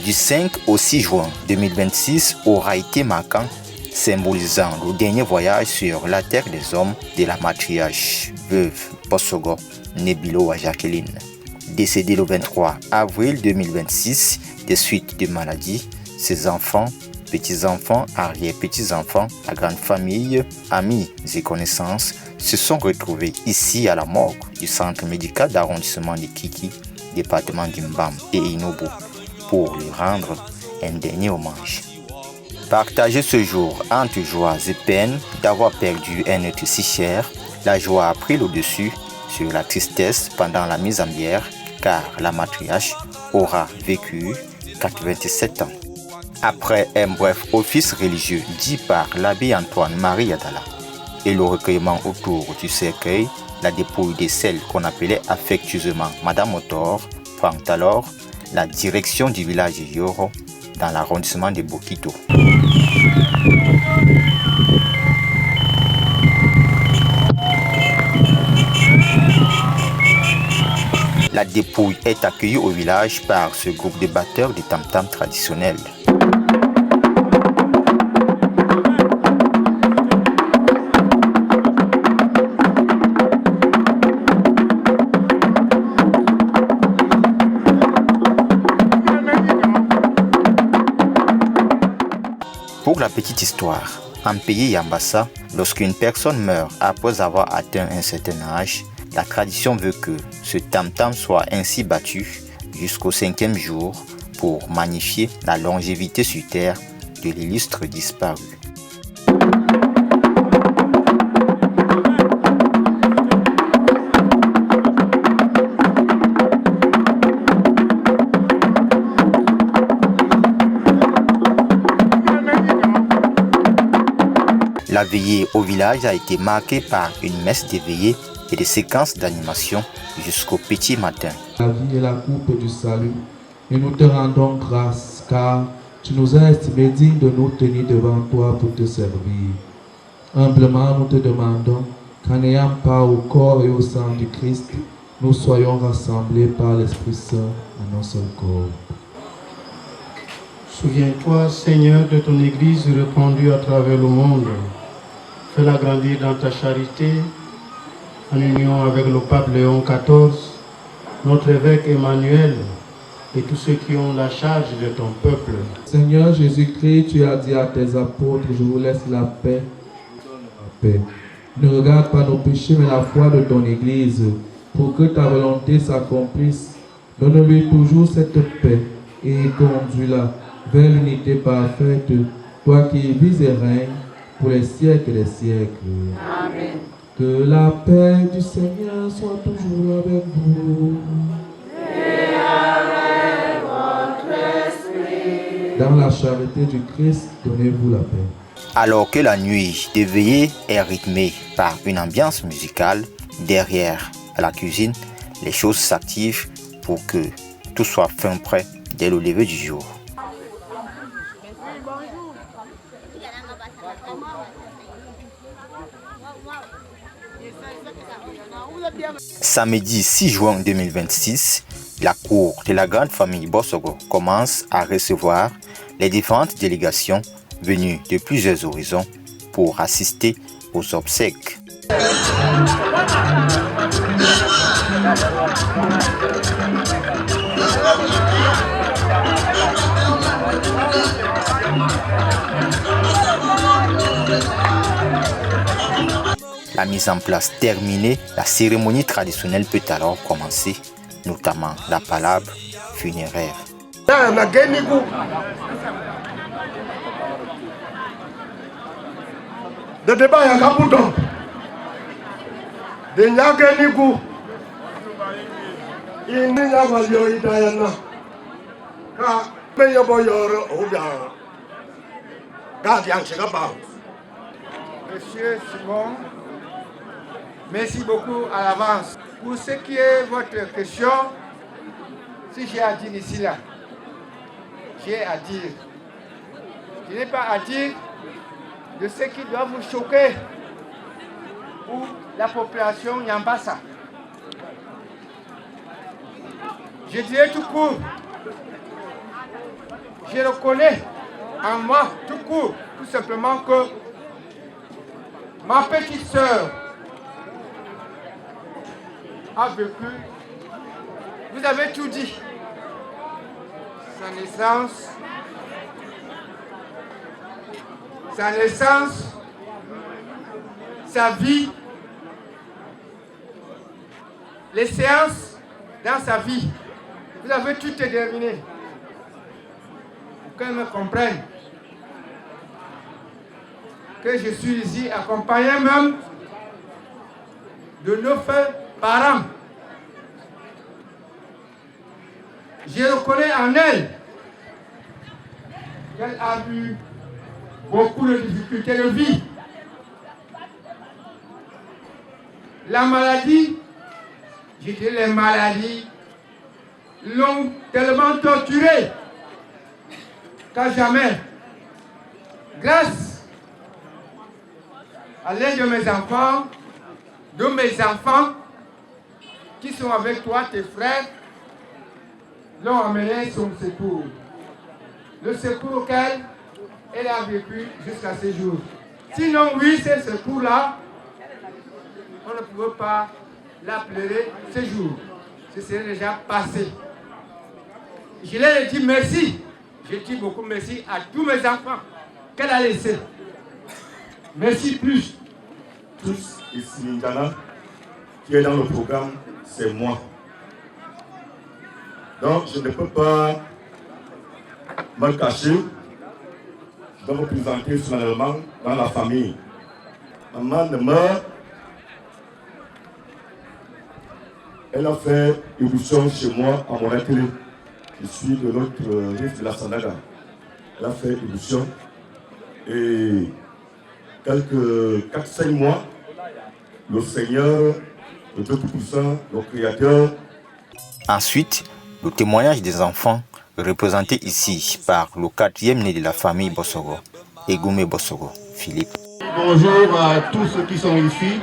du 5 au 6 juin 2026 aura été marquant, symbolisant le dernier voyage sur la terre des hommes de la matriarche veuve Bossogo Nebilo Jacqueline. Décédée le 23 avril 2026 des suites de maladies, ses enfants, petits-enfants, arrière-petits-enfants, la grande famille, amis et connaissances se sont retrouvés ici à la morgue du centre médical d'arrondissement de Kiki, département d'Imbam et Inobo, pour lui rendre un dernier hommage. Partager ce jour entre joie et peine d'avoir perdu un être si cher, la joie a pris le dessus sur la tristesse pendant la mise en bière, car la matriarche aura vécu 87 ans. Après un bref office religieux dit par l'abbé Antoine-Marie Adala et le recueillement autour du cercueil, la dépouille de celle qu'on appelait affectueusement Madame Otor prend alors la direction du village de Yoro dans l'arrondissement de Bokito. La dépouille est accueillie au village par ce groupe de batteurs de tam-tam traditionnels. Pour la petite histoire, en pays Yambassa, lorsqu'une personne meurt après avoir atteint un certain âge, la tradition veut que ce tam-tam soit ainsi battu jusqu'au 5e jour pour magnifier la longévité sur terre de l'illustre disparu. La veillée au village a été marquée par une messe de veillée et des séquences d'animation jusqu'au petit matin. La vie est la coupe du salut et nous te rendons grâce car tu nous as estimés dignes de nous tenir devant toi pour te servir. Humblement nous te demandons qu'en ayant part au corps et au sang du Christ, nous soyons rassemblés par l'Esprit Saint en un seul corps. Souviens-toi, Seigneur, de ton Église répandue à travers le monde. Fais-la grandir dans ta charité, en union avec le pape Léon XIV, notre évêque Emmanuel et tous ceux qui ont la charge de ton peuple. Seigneur Jésus-Christ, tu as dit à tes apôtres, je vous laisse la paix, la paix. Ne regarde pas nos péchés, mais la foi de ton Église, pour que ta volonté s'accomplisse. Donne-lui toujours cette paix et conduis-la vers l'unité parfaite, toi qui vis et règnes pour les siècles des siècles. Amen. Que la paix du Seigneur soit toujours avec vous. Et avec votre esprit. Dans la charité du Christ, donnez-vous la paix. Alors que la nuit de veillée est rythmée par une ambiance musicale, derrière la cuisine, les choses s'activent pour que tout soit fin prêt dès le lever du jour. Samedi 6 juin 2026, la cour de la grande famille Bossogo commence à recevoir les différentes délégations venues de plusieurs horizons pour assister aux obsèques. La mise en place terminée, la cérémonie traditionnelle peut alors commencer, notamment la palabre funéraire. Monsieur Simon, merci beaucoup à l'avance. Pour ce qui est votre question, si j'ai à dire ici là, j'ai à dire. Je n'ai pas à dire de ce qui doit vous choquer ou la population Nyambassa. Je dirais tout court je reconnais en moi, tout court, tout simplement que ma petite sœur a vécu, vous avez tout dit, sa naissance, sa vie, les séances dans sa vie. Vous avez tout déterminé. Pour qu'elle me comprenne que je suis ici accompagné même de 9 parents. Je reconnais en elle qu'elle a eu beaucoup de difficultés de vie. La maladie, je dis les maladies, l'ont tellement torturée qu'à jamais, grâce à l'un de mes enfants, qui sont avec toi, tes frères, l'ont amené son secours. Le secours auquel elle a vécu jusqu'à ce jour. Sinon, oui, ce secours-là, on ne pouvait pas l'appeler ce jour. Ce serait déjà passé. Je leur ai dit merci. Je dis beaucoup merci à tous mes enfants qu'elle a laissés. Merci plus. Tous ici, Mindana, qui est dans le programme, c'est moi. Donc, je ne peux pas me cacher. Je dois me présenter solennellement dans la famille. Maman ne meurt. Elle a fait irruption chez moi à Morakele. Je suis de l'autre rive de la Sanaga. Elle a fait irruption. Et quelques 4-5 mois, le Seigneur, le Dieu Tout-Puissant, le Créateur. Ensuite, le témoignage des enfants représenté ici par le 4e né de la famille Bossogo, Egoumé Bossogo, Philippe. Bonjour à tous ceux qui sont ici.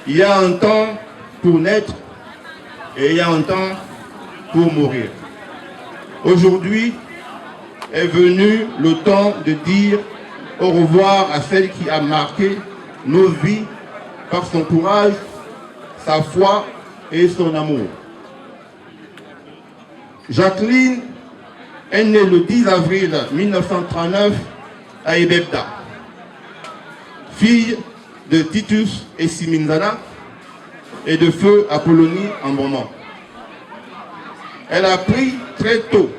Il y a un temps pour naître et il y a un temps pour mourir. Aujourd'hui est venu le temps de dire au revoir à celle qui a marqué nos vies par son courage, sa foi et son amour. Jacqueline est née le 10 avril 1939 à Ebebda, fille de Titus et Siminzana et de Feu Apollonie en Bromont. Elle a appris très tôt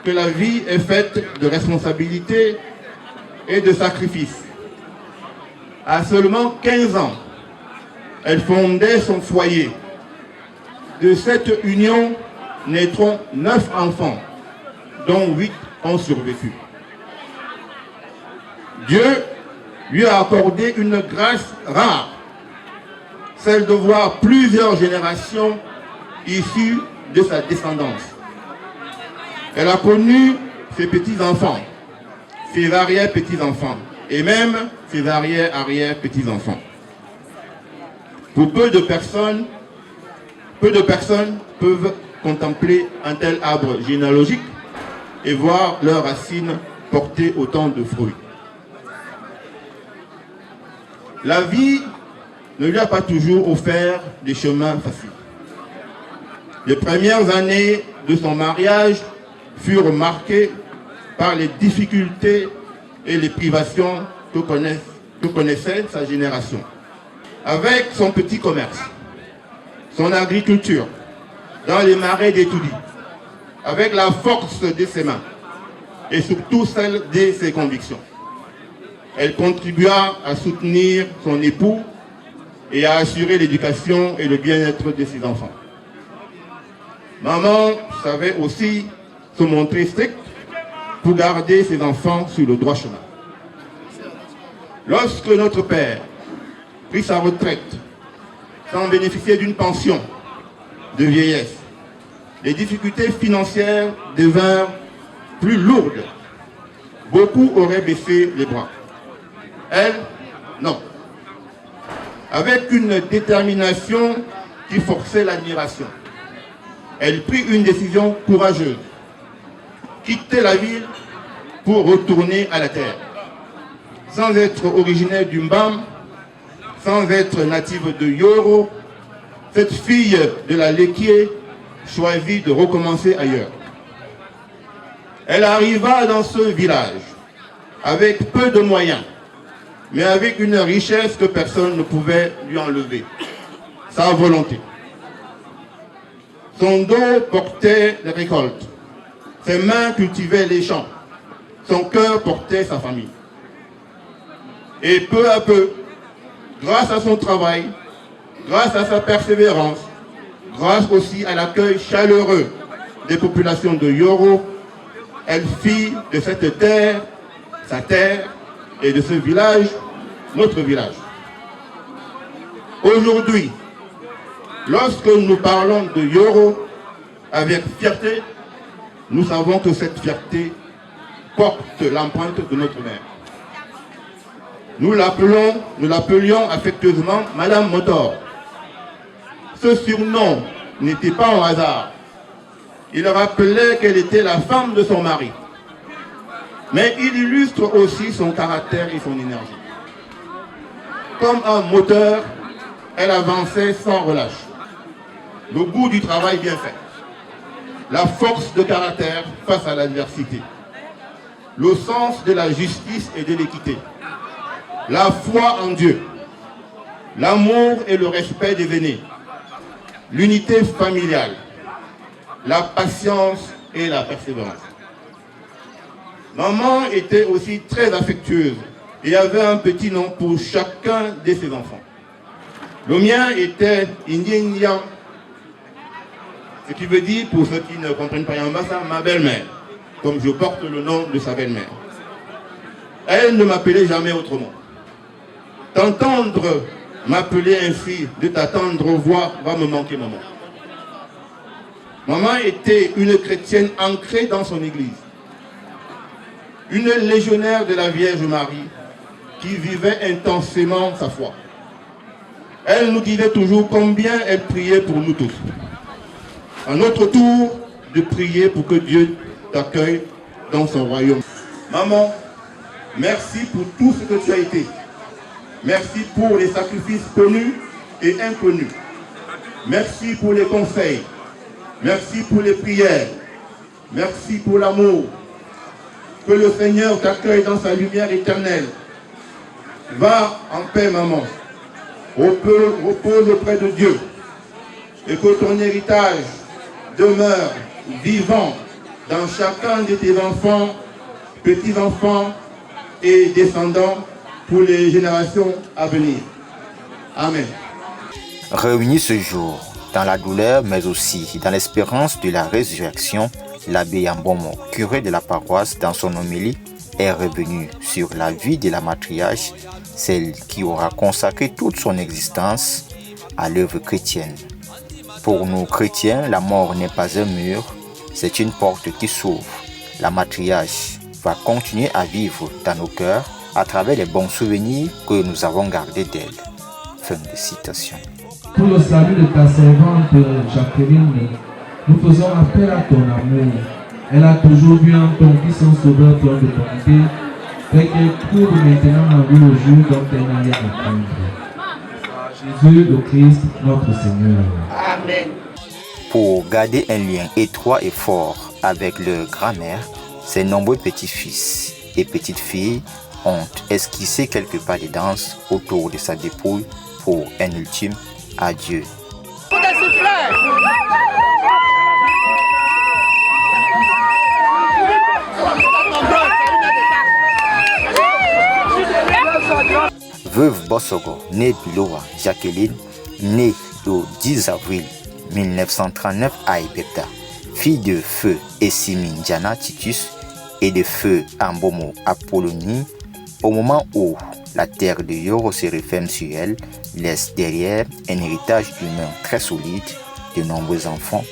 que la vie est faite de responsabilités et de sacrifices. À seulement 15 ans, elle fondait son foyer. De cette union naîtront 9 enfants, dont 8 ont survécu. Dieu lui a accordé une grâce rare, celle de voir plusieurs générations issues de sa descendance. Elle a connu ses petits-enfants, ses arrière-petits-enfants, et même ses arrière-arrière-petits-enfants. Pour peu de personnes peuvent contempler un tel arbre généalogique et voir leurs racines porter autant de fruits. La vie ne lui a pas toujours offert des chemins faciles. Les premières années de son mariage furent marquées par les difficultés et les privations que connaissait sa génération. Avec son petit commerce, son agriculture, dans les marais d'Etoudi, avec la force de ses mains et surtout celle de ses convictions, elle contribua à soutenir son époux et à assurer l'éducation et le bien-être de ses enfants. Maman savait aussi se montrer stricte pour garder ses enfants sur le droit chemin. Lorsque notre père prit sa retraite sans bénéficier d'une pension de vieillesse, les difficultés financières devinrent plus lourdes. Beaucoup auraient baissé les bras. Elle, non. avec une détermination qui forçait l'admiration. Elle prit une décision courageuse, quitter la ville pour retourner à la terre. Sans être originaire du Mbam, sans être native de Yoro, cette fille de la Lekié choisit de recommencer ailleurs. Elle arriva dans ce village avec peu de moyens, mais avec une richesse que personne ne pouvait lui enlever, sa volonté. Son dos portait les récoltes, ses mains cultivaient les champs, son cœur portait sa famille. Et peu à peu, grâce à son travail, grâce à sa persévérance, grâce aussi à l'accueil chaleureux des populations de Yoro, elle fit de cette terre, sa terre, et de ce village, notre village. Aujourd'hui, lorsque nous parlons de Yoro avec fierté, nous savons que cette fierté porte l'empreinte de notre mère. Nous l'appelions affectueusement Madame Motor. Ce surnom n'était pas un hasard. Il rappelait qu'elle était la femme de son mari. Mais il illustre aussi son caractère et son énergie. Comme un moteur, elle avançait sans relâche. Le goût du travail bien fait. La force de caractère face à l'adversité. Le sens de la justice et de l'équité. La foi en Dieu. L'amour et le respect des aînés. L'unité familiale. La patience et la persévérance. Maman était aussi très affectueuse et avait un petit nom pour chacun de ses enfants. Le mien était Indien, ce qui veut dire, pour ceux qui ne comprennent pas Yambassa, ma belle-mère, comme je porte le nom de sa belle-mère. Elle ne m'appelait jamais autrement. T'entendre m'appeler ainsi, de ta tendre voix, va me manquer, maman. Maman était une chrétienne ancrée dans son église. Une légionnaire de la Vierge Marie qui vivait intensément sa foi. Elle nous disait toujours combien elle priait pour nous tous. À notre tour de prier pour que Dieu t'accueille dans son royaume. Maman, merci pour tout ce que tu as été. Merci pour les sacrifices connus et inconnus. Merci pour les conseils. Merci pour les prières. Merci pour l'amour. Que le Seigneur t'accueille dans sa lumière éternelle. Va en paix, maman. Repose auprès de Dieu. Et que ton héritage demeure vivant dans chacun de tes enfants, petits-enfants et descendants pour les générations à venir. Amen. Réunis ce jour dans la douleur, mais aussi dans l'espérance de la résurrection, l'abbé Yambomo, curé de la paroisse, dans son homélie, est revenu sur la vie de la matriarche, celle qui aura consacré toute son existence à l'œuvre chrétienne. Pour nous chrétiens, la mort n'est pas un mur, c'est une porte qui s'ouvre. La matriarche va continuer à vivre dans nos cœurs à travers les bons souvenirs que nous avons gardés d'elle. Fin de citation. Pour le salut de ta servante Jacqueline, nous faisons appel à ton amour. Elle a toujours vu en ton Fils un sauveur plein de bonté, fait qu'elle trouve maintenant en lui le jour dont elle n'a rien à craindre. Jésus le Christ, notre Seigneur. Amen. Pour garder un lien étroit et fort avec leur grand-mère, ses nombreux petits-fils et petites-filles ont esquissé quelques pas de danse autour de sa dépouille pour un ultime adieu. Veuve Bossogo, née Bilowa Jacqueline, née le 10 avril 1939 à Ibepta, fille de feu Essimi Ndiana Titus et de feu Ambomo Apollonie, au moment où la terre de Yoro se referme sur elle, laisse derrière un héritage humain très solide, de nombreux enfants,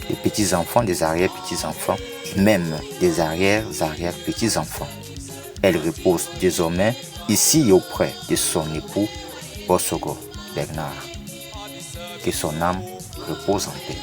des petits-enfants, des arrière-petits-enfants et même des arrière-petits-enfants. Elle repose désormais ici auprès de son époux Bossogo. Bernard. Que son âme repose en paix.